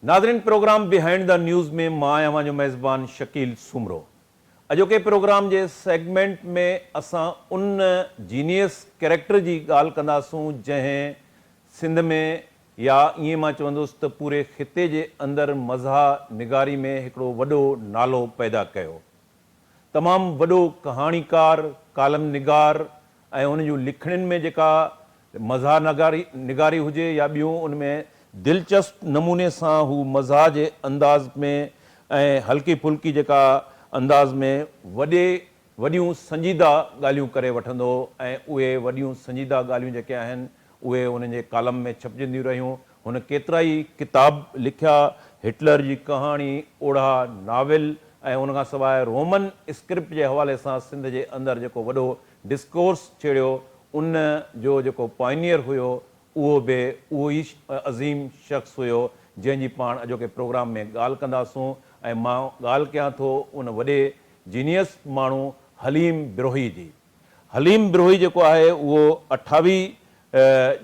नाज़रीन, programme behind the news में मां आहियां जो मेज़बान शकील सुमरो। अॼोके प्रोग्राम जे सेगमेंट में असां उन जीनियस कैरेक्टर जी ॻाल्हि कंदासूं जंहिं सिंध में या ईअं मां चवंदुसि त पूरे ख़िते जे अंदरि मज़ा निगारी में हिकिड़ो वॾो नालो पैदा कयो। तमामु वॾो कहाणीकार, कालम निगार ऐं उन जूं लिखणियुनि में जेका मज़ा निगारी हुजे या ॿियूं उन में दिलचस्प नमूने सां हू मज़ा जे अंदाज़ में ऐं हल्की फुल्की जेका अंदाज़ में वॾियूं संजीदा ॻाल्हियूं करे वठंदो ऐं उहे वॾियूं संजीदा ॻाल्हियूं जेके आहिनि उहे उन्हनि जे कालम में छपजंदियूं रहियूं। हुन केतिरा ई किताब लिखिया, हिटलर जी कहाणी, ओढ़ा नाविल ऐं उन खां सवाइ रोमन स्क्रिप्ट जे हवाले सां सिंध जे अंदरि जेको वॾो डिस्कोर्स छेड़ियो, उन जो जेको पाइनियर हुयो उहो ई अज़ीम शख़्स हुयो जंहिंजी पाण अॼोके प्रोग्राम में ॻाल्हि कंदासूं। ऐं मां ॻाल्हि कयां थो उन वॾे जीनियस माण्हू हलीम बिरोही जी। हलीम बिरोही जेको आहे उहो 28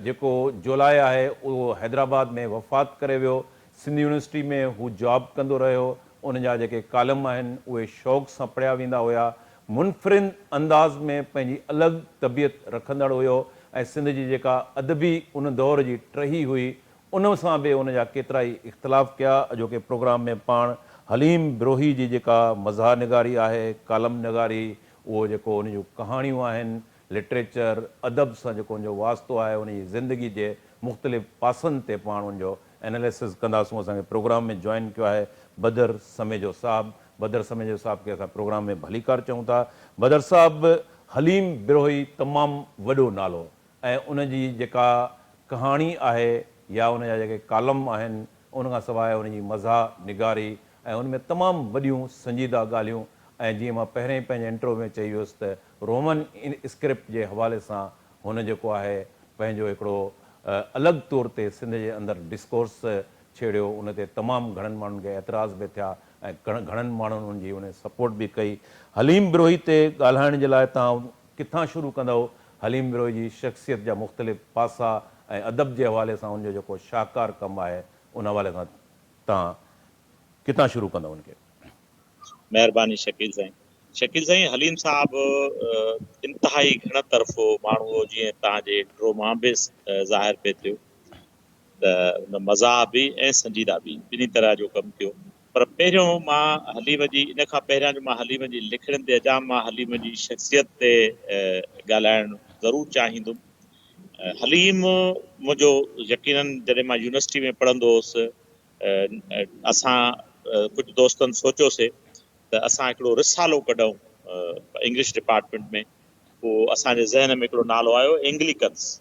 जेको जुलाई आहे उहो हैदराबाद में वफ़ात करे वियो। सिंध यूनिवर्सिटी में हू जॉब कंदो रहियो। उन जा जेके कालम आहिनि उहे शौक़ सां पढ़िया वेंदा हुआ। मुनफ़रिद अंदाज़ में पंहिंजी अलॻि तबियत रखंदड़ हुयो ऐं सिंध जी जेका अदबी उन दौर जी टही हुई उन सां बि उन जा केतिरा ई इख़्तिलाफ़ कया। अॼोके प्रोग्राम में पाण हलीम बिरोही जी जेका मज़ा निगारी आहे, कालम निगारी, उहो जेको उन जूं कहाणियूं आहिनि, लिटरेचर अदब सां जेको उनजो वास्तो आहे, उन जी ज़िंदगी जे मुख़्तलिफ़ पासनि ते पाण उनजो एनालिसिस कंदासूं। असांखे प्रोग्राम में जॉइन कयो आहे बदर समेजो साहब। बदर समेजो साहब खे असां प्रोग्राम में भलीकार चऊं था। बदर साहब, हलीम बिरोही तमामु वॾो नालो ऐं उन जी जेका कहाणी आहे या उन जा जेके कालम आहिनि, उन खां सवाइ उन जी मज़ा निगारी ऐं उन में तमामु वॾियूं संजीदा ॻाल्हियूं। ऐं जीअं मां पहिरें पंहिंजे इंट्रो में चई वियुसि त रोमन स्क्रिप्ट जे हवाले सां हुन जेको आहे पंहिंजो हिकिड़ो अलॻि तौर ते सिंध जे अंदरि डिस्कोर्स छेड़ियो। उन ते तमामु घणनि माण्हुनि खे एतिराज़ बि थिया ऐं घणनि माण्हुनि उनजी उन सपोर्ट बि कई। हलीम बिरोही ते ॻाल्हाइण जे लाइ तव्हां किथां शुरू कंदव? हलीम बिरोही जी शख़्सियत जा मुख़्तलिफ़ पासा ऐं अदब जे हवाले सां उनजो जेको शाहकार कमु आहे उन हवाले सां तव्हां किथां शुरू कंदव उनखे? महिरबानी शकील साईं। हलीम साहब इंतिहाई घण तरफ़ो माण्हू, जीअं तव्हांजे इंट्रो मां बि ज़ाहिर पिए थियो त उन मज़ाह बि ऐं संजीदा बि ॿिन्ही तरह जो कमु कयो। पर पहिरियों मां हलीम जी, इन खां पहिरियां जो मां हलीम जी लिखण ते अचां, मां हलीम जी शख़्सियत ते ॻाल्हाइणु ज़रूरु चाहींदुमि। हलीम मुंहिंजो यकीनन जॾहिं मां यूनिवर्सिटी में पढ़ंदो हुउसि, असां कुझु दोस्तनि सोचियोसीं त असां हिकिड़ो रिसालो कढूं इंग्लिश डिपार्टमेंट में। पोइ असांजे ज़हन में हिकिड़ो नालो आयो, एंग्लिकन्स।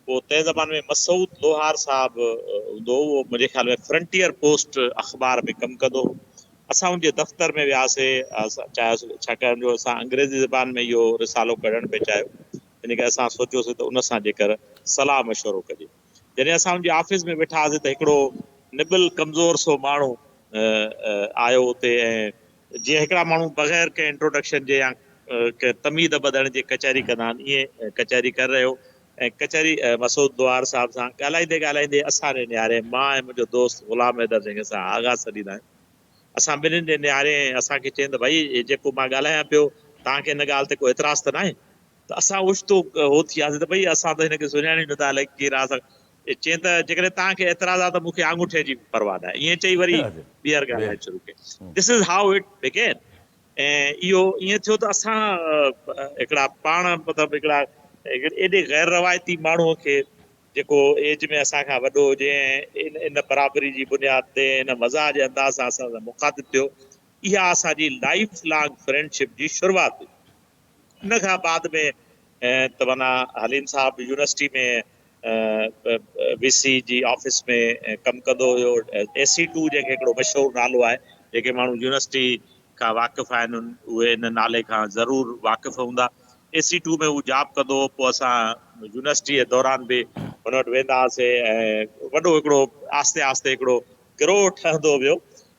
पोइ तंहिं ज़माने में मसूद लोहार साहबु हूंदो, उहो मुंहिंजे ख़्याल में फ्रंटियर पोस्ट अख़बार में कमु कंदो हो। असां उनजे दफ़्तर में वियासीं, छाकाणि जो असां अंग्रेज़ी ज़बान में इहो रिसालो कढणु पिए चाहियो। इन करे असां सोचियोसीं त उन सां जेकर सलाह मशवरो कजे। जॾहिं असां उनजे ऑफिस में वेठा हुआसीं त हिकिड़ो निबिल कमज़ोर सो माण्हू आयो हुते। ऐं जीअं हिकिड़ा माण्हू बग़ैर कंहिं इंट्रोडक्शन जे या तमीद बदलण जे कचहरी कंदा आहिनि, ईअं कचहरी करे रहियो। ऐं कचहरी मसूद लोहार साहब सां ॻाल्हाईंदे असां निहारे, मां ऐं मुंहिंजो दोस्त ग़ुलाम हैदर जंहिंखे असां आगाज़ छॾींदा आहियूं, असां ॿिन्हिनि जे निहारे असांखे चवनि त भई जेको मां ॻाल्हायां पियो, तव्हांखे हिन ॻाल्हि ते को एतिराज़ त न आहे? त असां ओचितो हो थी वियासीं त भई असां त हिनखे सुञाणी नथा, अलाए केरु आहे। चई त जेकॾहिं तव्हांखे एतिराज़ आहे त मूंखे आंगूठे जी परवाह न आहे। ईअं चई वरी ॿीहर ॻाल्हाइणु शुरू कई। This is how it began. ऐं इहो ईअं थियो त असां हिकिड़ा पाण मतिलबु हिकिड़ा एॾे गैर रवायती माण्हूअ खे, जेको एज में असां खां वॾो हुजे ऐं इन बराबरी जी बुनियाद ते इन मज़ाह जे अंदाज़ सां असां सां मुखातिब थियो, इहा असांजी लाइफ लॉन्ग फ्रेंडशिप जी शुरूआति हुई। इन खां बाद में त माना हलीम साहब यूनिवर्सिटी में वीसी जी ऑफिस में कमु कंदो हुयो। AC2 जंहिंखे हिकिड़ो मशहूरु नालो आहे, जेके माण्हू यूनिवर्सिटी खां वाक़िफ़ आहिनि उहे इन नाले खां ज़रूरु वाक़िफ़ हूंदा। AC2 में हू जॉब कंदो हो। पोइ असां यूनिवर्सिटी जे दौरान बि हुन वटि वेंदा हुआसीं ऐं वॾो हिकिड़ो आस्ते आस्ते हिकिड़ो गिरोह ठहंदो वियो।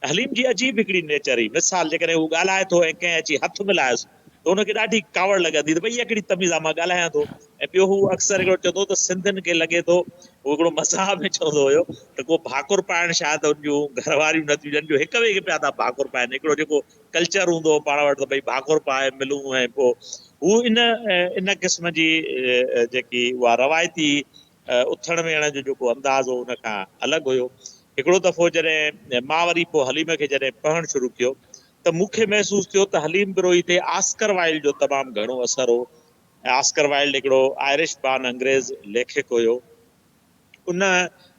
हलीम जी अजीब हिकिड़ी नेचर हुई। मिसाल जेकॾहिं हू ॻाल्हाए थो ऐं कंहिं अची हथु मिलायुसि त हुनखे ॾाढी कावड़ लॻंदी त भई इहा कहिड़ी तमीज़ आहे मां ॻाल्हायां थो। ऐं ॿियो हू अक्सर हिकिड़ो चवंदो त सिंधियुनि खे लॻे थो, उहो हिकिड़ो मज़ाक में चवंदो हुयो त को भाकुर पाइण शायदि हुन जूं घर वारियूं न थियूं ॼण जो हिक ॿिए खे पिया था भाकुर पाइनि। हिकिड़ो जेको कल्चर हूंदो हो पाण वटि त भई भाकुर पाए मिलूं, ऐं पोइ हू इन क़िस्म जी जेकी उहा रवायती उथण वेहण जो जेको अंदाज़ हो उन खां अलॻि हुयो। हिकिड़ो दफ़ो जॾहिं मां वरी पोइ हलीम खे जॾहिं पढ़णु शुरू कयो त मूंखे महसूसु थियो त हलीम बिरोही ते ऑस्कर वाइल्ड जो तमामु घणो असरु हो। ऐं ऑस्कर वाइल्ड हिकिड़ो आयरिश बान अंग्रेज़ लेखक हुयो, उन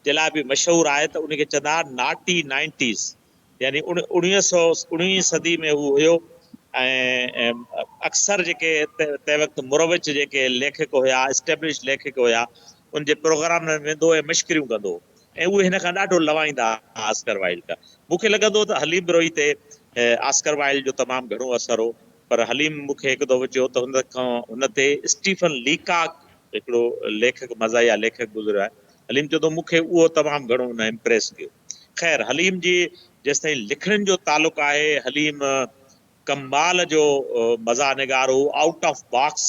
जे लाइ बि मशहूरु आहे त उनखे चवंदा हुआ नाटी 90s, यानी 19वीं सदी में हू हुयो। ऐं अक्सर जेके तंहिं वक़्तु मुरविच जेके लेखक हुया, एस्टेब्लिश लेखक हुया, उनजे प्रोग्राम में वेंदो ऐं मश्करियूं कंदो, ऐं उहे हिन खां ॾाढो लवाईंदा ऑस्कर वाइल्ड खां। मूंखे लॻंदो त हलीम बिरोही ते ऑस्कर वाइल्ड जो तमामु घणो असरु हो। पर हलीम मूंखे हिकु दफ़ो चयो त हुन ते स्टीफन लीकाक हिकिड़ो लेखक, मज़ाहिया लेखक गुज़रियो आहे। हलीम चयो त मूंखे उहो तमामु घणो हुन इम्प्रेस कयो। ख़ैर, हलीम जी जेसिताईं लिखण जो तालुक़ु आहे, हलीम कमाल जो मज़ा निगारो, आउट ऑफ बॉक्स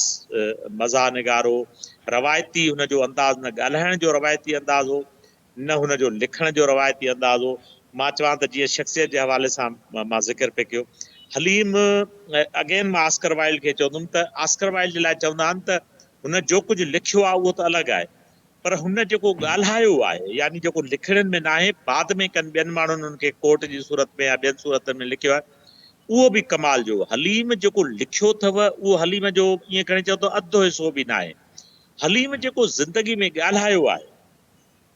मज़ा निगारो, रवायती हुनजो अंदाज़, न ॻाल्हाइण जो रवायती अंदाज़ हो, न हुनजो लिखण जो रवायती अंदाज़ हो। मां चवां त जीअं शख़्सियत जे हवाले सां मां ज़िक्र पे कयो, हलीम अगेन मां ऑस्कर वाइल्ड खे चवंदुमि त ऑस्कर वाइल्ड जे लाइ चवंदा आहिनि त हुन जो कुझु लिखियो आहे उहो त अलॻि आहे, पर हुन जेको ॻाल्हायो आहे, यानी जेको लिखणनि में न आहे, बाद में कनि ॿियनि माण्हुनि हुनखे कोर्ट जी सूरत में या ॿियनि सूरतनि में लिखियो आहे, उहो बि कमाल जो। हलीम जेको लिखियो अथव उहो हलीम जो ईअं करे चओ त अधु हिसो बि न आहे। हलीम जेको ज़िंदगी में ॻाल्हायो आहे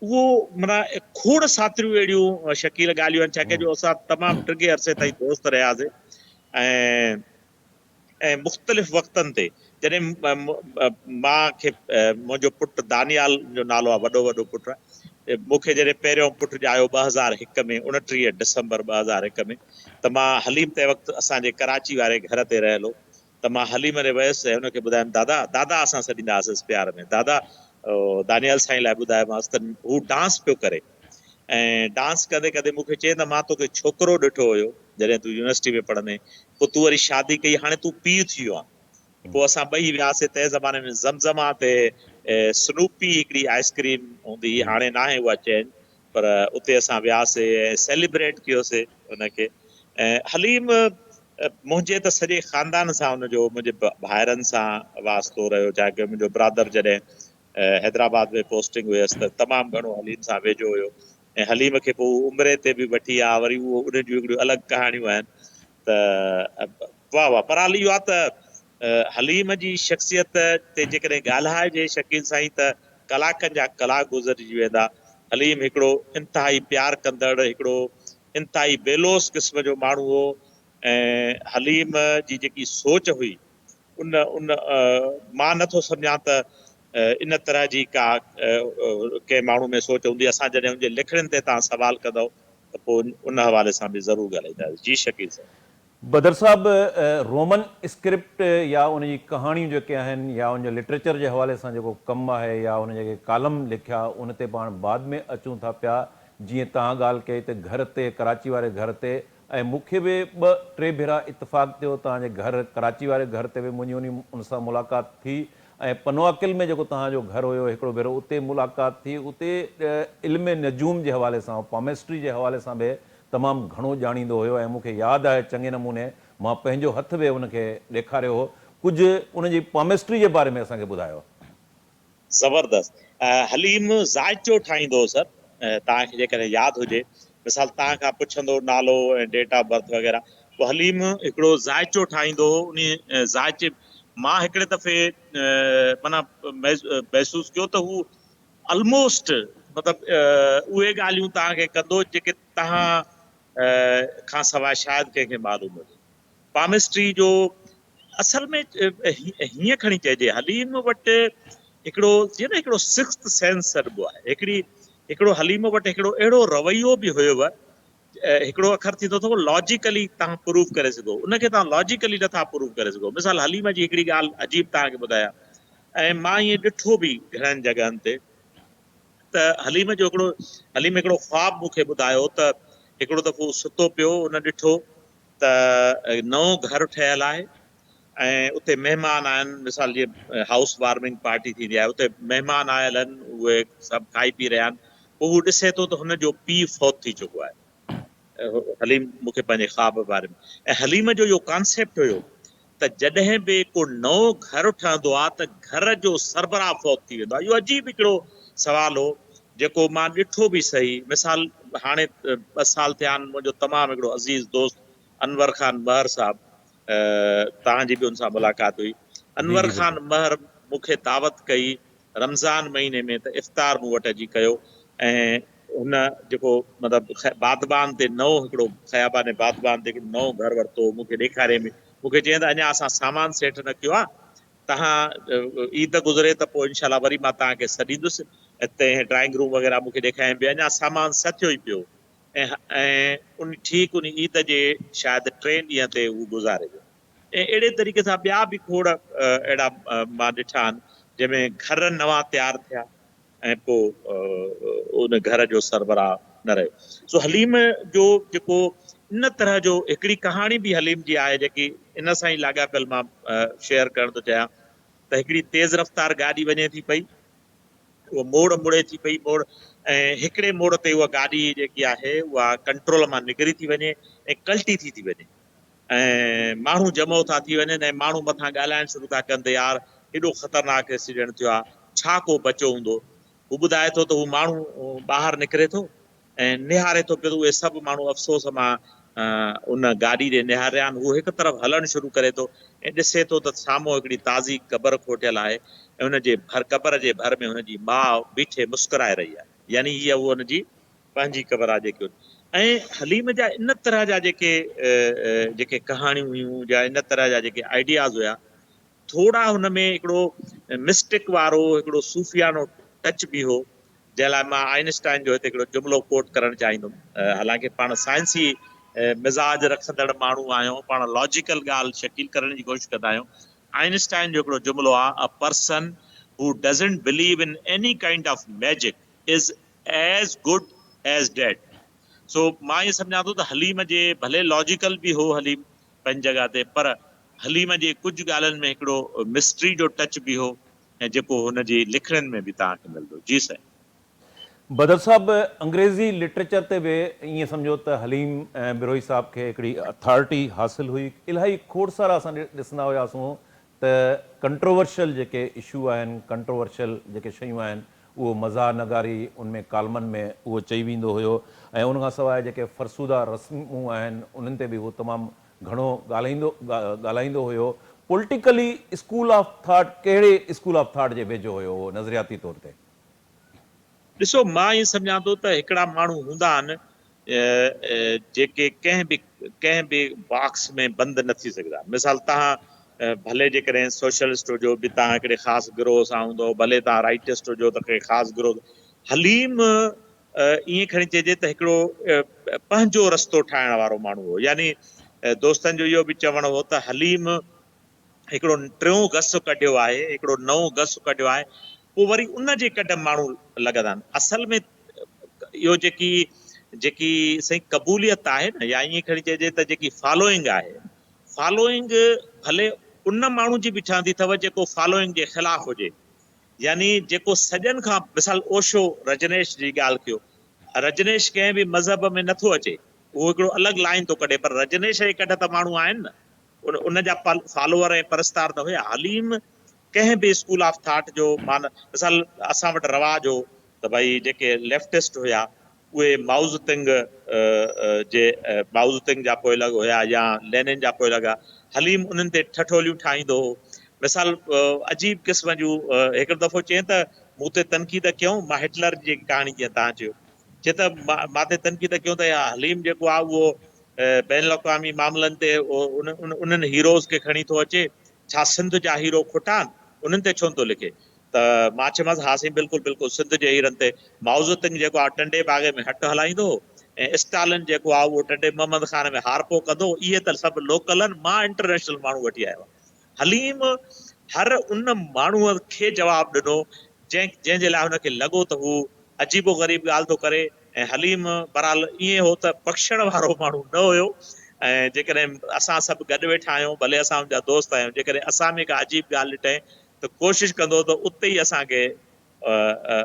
उहो माना खोड़ सातरियूं अहिड़ियूं शकील ॻाल्हियूं आहिनि, छाकाणि जो असां तमामु टिघे अरसे ताईं दोस्त रहियासीं। ऐं मुख़्तलिफ़ वक़्तनि ते जॾहिं मूंखे मुंहिंजो पुटु दानियाल जो नालो आहे, वॾो पुटु आहे, मूंखे जॾहिं पहिरियों पुटु ॼायो 2001 में, 29 डिसंबर 2001 में, त मां हलीम तंहिं वक़्तु असांजे कराची वारे घर ते रहियल हो, त मां हलीम ॾे वियुसि ऐं हुनखे ॿुधायुमि, दादा दादा असां सॾींदा हुआसीं प्यार में, दादा दानियाल साईं लाइ ॿुधायोमांसि त हू डांस पियो करे, ऐं डांस कंदे कंदे मूंखे चए त मां तोखे छोकिरो ॾिठो हुयो जॾहिं तूं यूनिवर्सिटी में पढ़ंदे, पोइ तूं वरी शादी कई, हाणे तूं पीउ थी वियो आहे। पोइ असां ॿई वियासीं तंहिं ज़माने में ज़मज़मा ते स्नूपी हिकिड़ी आइस्क्रीम हूंदी, हाणे न आहे उहा चैन, पर उते असां वियासीं ऐं सेलिब्रेट कयोसीं हुनखे। ऐं हलीम मुंहिंजे त सॼे ख़ानदान सां हुनजो, मुंहिंजे भाइरनि सां वास्तो रहियो, छा की मुंहिंजो ब्रदर जॾहिं हैदराबाद में पोस्टिंग हुयसि त तमामु घणो हलीम सां वेझो हुयो, ऐं हलीम खे पोइ उमिरि ते बि वठी आहे, वरी उहो उन जूं हिकिड़ियूं अलॻि कहाणियूं आहिनि। त वाह वाह, पर हाल इहो आहे त हलीम जी शख़्सियत ते जेकॾहिं ॻाल्हाइजे शकील साईं त कलाकनि जा कलाक गुज़रिजी वेंदा। हलीम हिकिड़ो इंतिहाई प्यार कंदड़, हिकिड़ो इंतिहाई बेलोस क़िस्म जो माण्हू हो, ऐं हलीम जी जेकी सोच हुई उन मां नथो सम्झां त इन तरह जी का कंहिं माण्हू में सोच हूंदी। असां जॾहिं हुनजे लिखणनि ते तव्हां सवाल कंदव त पोइ उन हवाले सां बि ज़रूरु ॻाल्हाईंदासीं। जी शकील साईं। बदर साहब, रोमन स्क्रिप्ट या उनजी कहाणियूं जेके आहिनि या उनजे लिटरेचर जे हवाले सां जेको कमु आहे या उन जेके कालम लिखिया उन ते पाण बाद में अचूं था पिया, जीअं तव्हां ॻाल्हि कई त घर ते, कराची वारे घर ते, ऐं मूंखे बि 2-3 भेरा इतफ़ाक़ थियो तव्हांजे घर, कराची वारे घर ते बि मुंहिंजी उन सां मुलाक़ात थी, ऐं पनवाकिल में जेको तव्हांजो घर हुयो हिकिड़ो भेरो उते मुलाक़ात थी। उते इल्म नजूम जे हवाले सां, पामेस्ट्री जे हवाले सां बि तमामु घणो ॼाणींदो हुयो, ऐं मूंखे यादि आहे चङे नमूने मां पंहिंजो हथ बि उनखे ॾेखारियो हो। कुझु उनजी पामेस्ट्री जे बारे में असांखे ॿुधायो। ज़बरदस्त। हलीम ज़ाइचो ठाहींदो सर, तव्हांखे जेकॾहिं यादि हुजे, मिसाल तव्हां खां पुछंदो नालो ऐं डेट ऑफ बर्थ वग़ैरह, पोइ हलीम हिकिड़ो ज़ाइचो ठाहींदो हो। उन ज़ाइचे मां हिकिड़े दफ़े माना महसूसु कयो त हू ऑलमोस्ट मतिलबु उहे ॻाल्हियूं तव्हांखे कंदो जेके तव्हां खां सवाइ शायदि कंहिंखे मालूम हुजे। पामिस्ट्री जो असल में हीअं खणी चइजे, हलीम वटि हिकिड़ो जीअं न हिकिड़ो सिक्स्थ सेंस सॾिबो आहे, हिकिड़ो हलीम वटि हिकिड़ो अहिड़ो रवैयो बि हुयुव। हिकिड़ो अखर थींदो अथव लॉजिकली तव्हां प्रूव करे सघो, उनखे तव्हां लॉजिकली नथा प्रूव करे सघो। मिसाल हलीम जी हिकिड़ी ॻाल्हि अजीब तव्हांखे ॿुधायां, ऐं मां ईअं ॾिठो बि घणनि जॻहनि ते, त हलीम हिकिड़ो ख्वाब मूंखे ॿुधायो त हिकिड़ो दफ़ो सुतो पियो, उन ॾिठो त नओं घर ठहियल आहे ऐं उते महिमान आहिनि, मिसाल जीअं हाउस वार्मिंग पार्टी थींदी आहे, उते महिमान आयल आहिनि, उहे सभु खाई पी रहिया आहिनि, पोइ उहो ॾिसे थो त हुनजो पीउ फौत थी चुको आहे। हलीम मूंखे पंहिंजे ख्वाब बारे में, ऐं हलीम जो इहो कॉन्सेप्ट हुयो त जॾहिं बि को नओं घर ठहंदो आहे त घर जो सरबराह फौत थी वेंदो आहे। इहो अजीब हिकिड़ो सवाल हो जेको मां ॾिठो बि सही। मिसाल हाणे 2 साल थिया आहिनि, मुंहिंजो तमामु हिकिड़ो अज़ीज़ दोस्त अनवर ख़ान महर साहब, तव्हांजी बि हुन सां मुलाक़ात हुई। जी अनवर जी ख़ान बिल्कुलु। महर मूंखे दावत कई रमज़ान महीने में, त इफ़्तार मूं वटि अची कयो, ऐं हुन जेको मतिलबु बादबान ते नओं हिकिड़ो ख़याबान बादबान ते नओं घर वरितो, मूंखे ॾेखारे में मूंखे चई त अञा असां सामान सेट न कयो आहे, तव्हां ईद गुज़रे त पोइ इनशा वरी मां तव्हांखे सॾींदुसि। हिते ड्राइंग रूम वग़ैरह मूंखे ॾेखारे बि अञा सामान सथियो ई पियो, ऐं उन ठीक उन ईद जे शायदि 3 ॾींहं ते उहो गुज़ारे वियो। ऐं अहिड़े तरीक़े सां ॿिया बि खोड़ अहिड़ा मां ॾिठा आहिनि जंहिंमें घर नवां तयारु थिया ऐं पोइ उन घर जो सरबराह न रहियो। सो हलीम जो जेको इन तरह जो हिकिड़ी कहाणी बि हलीम जी आहे जेकी इन सां ई लाॻापियल मां शेयर करण थो चाहियां, त हिकिड़ी तेज़ रफ़्तार गाॾी वञे थी पई, उहा मोड़ मुड़े थी पई मोड़, ऐं हिकिड़े मोड़ ते उहा गाॾी जेकी आहे उहा कंट्रोल मां निकिरी थी वञे ऐं कल्टी थी वञे, ऐं माण्हू जमो था थी वञनि, ऐं माण्हू मथां ॻाल्हाइण शुरू था कनि त यार एॾो ख़तरनाक एक्सीडेंट थियो आहे, छा को बचियो हूंदो। हू ॿुधाए थो त हू माण्हू ॿाहिरि निकिरे थो ऐं निहारे थो पियो, उहे सभु माण्हू अफ़सोस मां उन गाॾी ॾे निहारिया आहिनि। उहो हिकु तरफ़ हलणु शुरू करे थो ऐं ॾिसे थो त साम्हूं हिकिड़ी ताज़ी क़बर खोटियल आहे, ऐं हुनजे क़बर जे भर में हुनजी माउ बीठे मुस्कुराए रही आहे, यानी हीअ उहा हुनजी पंहिंजी क़बर आहे जेकी। ऐं हलीम जा इन तरह जा जेके कहाणियूं हुयूं या इन तरह जा जेके आइडियाज़ हुया, थोड़ा हुन में हिकिड़ो मिस्टिक वारो हिकिड़ो सूफ़ियानो टच बि हो, जंहिं लाइ मां आइंस्टाइन जो हिते हिकिड़ो जुमिलो कोट करणु चाहींदुमि। हालांकि पाण साइंसी मिज़ाज रखंदड़ माण्हू आहियूं, पाण लॉजिकल ॻाल्हि शकील करण जी कोशिशि कंदा आहियूं। आइंस्टाइन जो हिकिड़ो जुमिलो आहे, a person who doesn't believe in any kind of magic is as good as dead. सो मां इहो सम्झां थो त हलीम जे भले लॉजिकल बि हो हलीम पंहिंजी जॻह ते, पर हलीम जे कुझु ॻाल्हियुनि में हिकिड़ो मिस्ट्री जो टच बि हो, ऐं जेको हुनजी लिखणनि में बि तव्हांखे मिलंदो। जी साईं। बदर साहब, अंग्रेज़ी लिटरेचर ते बि ईअं सम्झो त हलीम ऐं बिरोई साहब खे हिकिड़ी अथॉरिटी हासिलु हुई। इलाही खोड़ सारा असां ॾिसंदा हुआसीं त कंट्रोवर्शियल जेके इशू आहिनि, कंट्रोवर्शियल जेके शयूं आहिनि, उहो मज़ा नगारी उनमें कालमनि में उहो चई वेंदो हुयो, ऐं उनखां सवाइ जेके फ़रसूदा रस्मूं आहिनि उन्हनि ते बि उहो तमामु घणो ॻाल्हाईंदो हुयो। पॉलिटिकली स्कूल ऑफ थाट कहिड़े स्कूल ऑफ थाट जे वेझो हुयो उहो नज़रियाती तौर ते? ॾिसो, मां इहो सम्झां थो त हिकिड़ा माण्हू हूंदा आहिनि जेके कंहिं बि बॉक्स में बंदि न थी सघंदा। मिसाल तव्हां भले जेकॾहिं सोशलिस्ट हुजो बि तव्हां हिकिड़े ख़ासि गिरोह सां हूंदो, भले तव्हां राइटिस्ट हुजो त हिकिड़े ख़ासि गिरोह। हलीम ईअं खणी चइजे त हिकिड़ो पंहिंजो रस्तो ठाहिण वारो माण्हू हो, यानी दोस्तनि जो इहो बि चवणु हो त हलीम हिकिड़ो टियों गस कढियो आहे, हिकिड़ो नओं गस कढियो आहे, पोइ वरी उन जे कढ माण्हू लॻंदा आहिनि। असल में इहो जेकी सही क़बूलियत आहे न, या ईअं खणी चइजे त जेकी फॉलोइंग आहे, फॉलोइंग भले उन माण्हू जी बि ठहंदी अथव जेको फॉलोइंग जे ख़िलाफ़ हुजे। यानी जेको सॼनि खां, मिसाल ओशो रजनेश जी ॻाल्हि कयो, रजनेश कंहिं बि मज़हब में नथो अचे, उहो हिकिड़ो अलॻि लाइन थो कढे, पर रजनेश जे कढ त माण्हू आहिनि न, उन जा फॉलोअर ऐं परस्तार न हुया। हलीम कंहिं बि स्कूल ऑफ थाट जो मान, मिसाल असां वटि रवाज हो त भई जेके लेफ्टिस्ट हुया उहे माउज़तिंग जा पोइ लॻ हुया या लेनिन जा पोइ लॻा। हलीम उन्हनि ते ठठोलियूं ठाहींदो हो। मिसाल अजीब क़िस्म जूं हिकिड़ो दफ़ो चई त मूं ते तनक़ीद कयूं, मां हिटलर जी कहाणी जीअं तव्हां चयो, चए त मां ते तनक़ीद कयूं त हलीम जेको आहे उहो बैन अवी मामलनि ते उन्हनि हीरोज़ खे खणी थो अचे, छा सिंध जा हीरो खुटा आहिनि, उन्हनि ते छो नथो लिखे? त मां चयोमांसि हा साईं, बिल्कुलु बिल्कुलु, सिंध जे हीरनि ते। माउज़तिंग जेको आहे टंडे बाग़े में हटु हलाईंदो, ऐं स्टालिन जेको आहे उहो टंडे मोहम्मद खान में हारपो कंदो। इहे त सभु लोकल आहिनि, मां इंटरनेशनल माण्हू वठी आयो आहियां। हलीम हर उन माण्हूअ खे जवाबु ॾिनो जंहिंजे लाइ हुनखे लॻो त हू अजीबो ग़रीब ॻाल्हि थो करे। ऐं हलीम बहरहाल ईअं हो त बख़्शण वारो माण्हू न हुयो, ऐं जेकॾहिं असां सभु गॾु वेठा आहियूं, भले असां मुंहिंजा दोस्त आहियूं, जेकॾहिं असां में का अजीब ॻाल्हि ॾिठे त कोशिशि कंदो त उते ई असांखे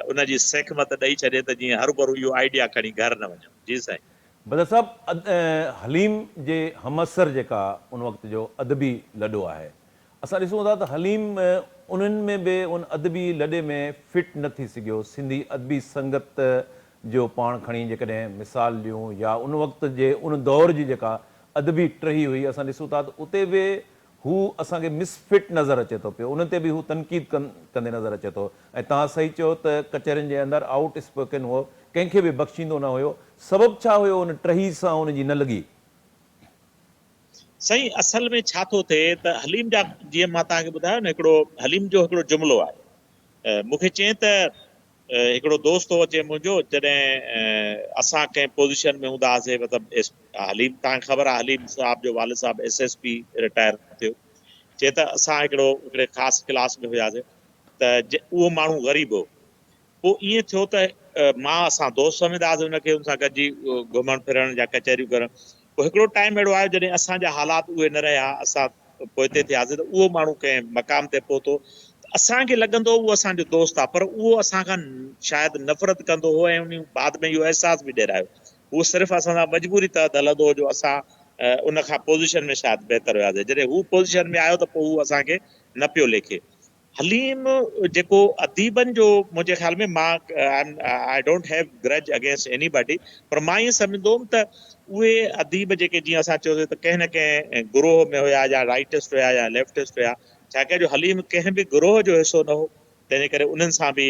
उनजी सेखमत ॾेई छॾे त जीअं हरू भरू इहो आइडिया खणी घर न वञूं। जी साईं। बदर साहब, हलीम जे हमअसर जेका उन वक़्त जो अदबी लॾो आहे, असां ॾिसूं था त हलीम उन्हनि में बि उन अदबी लॾे में फिट न थी सघियो। सिंधी अदबी संगत जो पाण खणी जेकॾहिं मिसाल ॾियूं या उन वक़्त जे उन दौर जी जेका अदबी टही हुई, असां ॾिसूं था त उते बि हू असांखे मिसफिट नज़र अचे थो पियो, उन ते बि हू तनक़ीद कंदे नज़र अचे थो। ऐं तव्हां सही चयो त कचहरियुनि जे अंदरि आउट स्पोकन हुओ, कंहिंखे बि बख़्शींदो न हुयो। सबबु छा हुयो उन टही सां उनजी न लॻी? साईं, असल में छा थो थिए त हलीम जा, जीअं मां तव्हांखे ॿुधायो न, हिकिड़ो हलीम जो हिकिड़ो जुमिलो आहे। मूंखे चई त हिकिड़ो दोस्त हो अचे मुंहिंजो, जॾहिं असां कंहिं पोज़ीशन में हूंदा हुआसीं, मतिलबु हलीम, तव्हांखे ख़बर आहे हलीम साहब जो वालिद साहब SSP रिटायर थियो। चए त असां हिकिड़े ख़ासि क्लास में हुयासीं त उहो माण्हू ग़रीब हो। पोइ ईअं थियो त मां असां दोस्त सम्झंदा हुआसीं हुनखे, हुन सां गॾिजी घुमण फिरण या कचहरियूं करण। पोइ हिकिड़ो टाइम अहिड़ो आयो जॾहिं असांजा हालात उहे न रहिया, असां पोइ हिते थियासीं, त उहो माण्हू कंहिं मक़ाम ते पहुतो। असांखे लॻंदो उहो असांजो दोस्त आहे, पर उहो असां खां शायदि नफ़रत कंदो हो ऐं उन बाद में इहो अहसासु बि ॾियरायो। उहो सिर्फ़ु असां सां मजबूरी तहत हलंदो हो जो असां उन खां पोज़ीशन में शायदि बहितर हुयासीं। जॾहिं हू पोज़ीशन में आयो त पोइ हू असांखे न पियो लेखे। हलीम जेको अदीबनि जो, मुंहिंजे ख़्याल में, मां I don't have grudge against anybody, पर मां ईअं सम्झंदो हुउमि त उहे अदीब जेके, जीअं असां चयोसीं त कंहिं न कंहिं गुरोह में हुया, या राइटिस्ट हुया या लेफ्टिस्ट हुया। छाकाणि जो हलीम कंहिं बि गुरोह जो हिसो न हो, तंहिंजे करे उन्हनि सां बि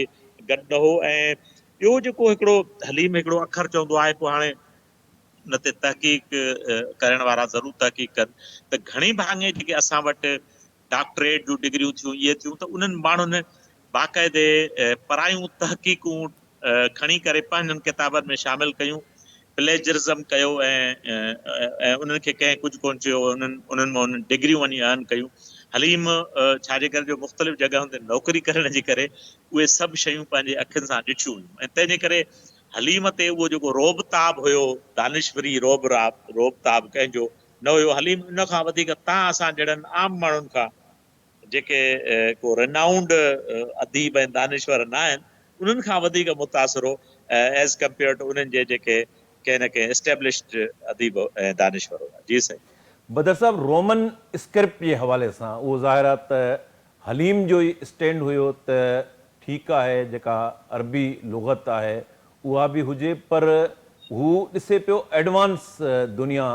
गॾु न हो। ऐं ॿियो जेको हिकिड़ो हलीम हिकिड़ो अखर चवंदो आहे, पोइ हाणे उन ते तहक़ीक़ करण वारा ज़रूरु तहक़ीक़ कनि, त घणी भाङे जेके असां वटि डॉक्टरेट जूं डिग्रियूं थियूं, इहे थियूं, त उन्हनि माण्हुनि बाक़ाइदे परायूं तहक़ीक़ूं खणी करे पंहिंजनि किताबनि में शामिल कयूं, प्लेजरिज़म कयो, ऐं उन्हनि खे कंहिं कुझु कोन चयो, उन्हनि मां उन्हनि डिग्रियूं वञी अर्न कयूं। हलीम छाजे करे जो मुख़्तलिफ़ जॻहियुनि ते नौकरी करण जे करे उहे सभु शयूं पंहिंजे अखियुनि सां ॾिठियूं हुयूं, ऐं तंहिंजे करे हलीम ते उहो जेको रोबताब हुयो, दानिशवरी रोबताब कंहिंजो न हुयो। हलीम उन खां वधीक तव्हां असां जहिड़नि आम माण्हुनि खां, जेके को रिनाउंड अदीब ऐं दानिश्वर न आहिनि, उन्हनि खां वधीक मुतासिर हो एज़ कंपेयर टू उन्हनि जे जेके कंहिं न कंहिं एस्टेब्लिश्ड अदीब ऐं दानिश्वर हुआ। जी साईं। बदर साहब, रोमन स्क्रिप्ट जे हवाले सां उहो ज़ाहिर आहे त हलीम जो ई स्टैंड हुयो त ठीकु आहे, जेका अरबी लुग़त आहे उहा बि हुजे, पर हू ॾिसे पियो एडवांस दुनिया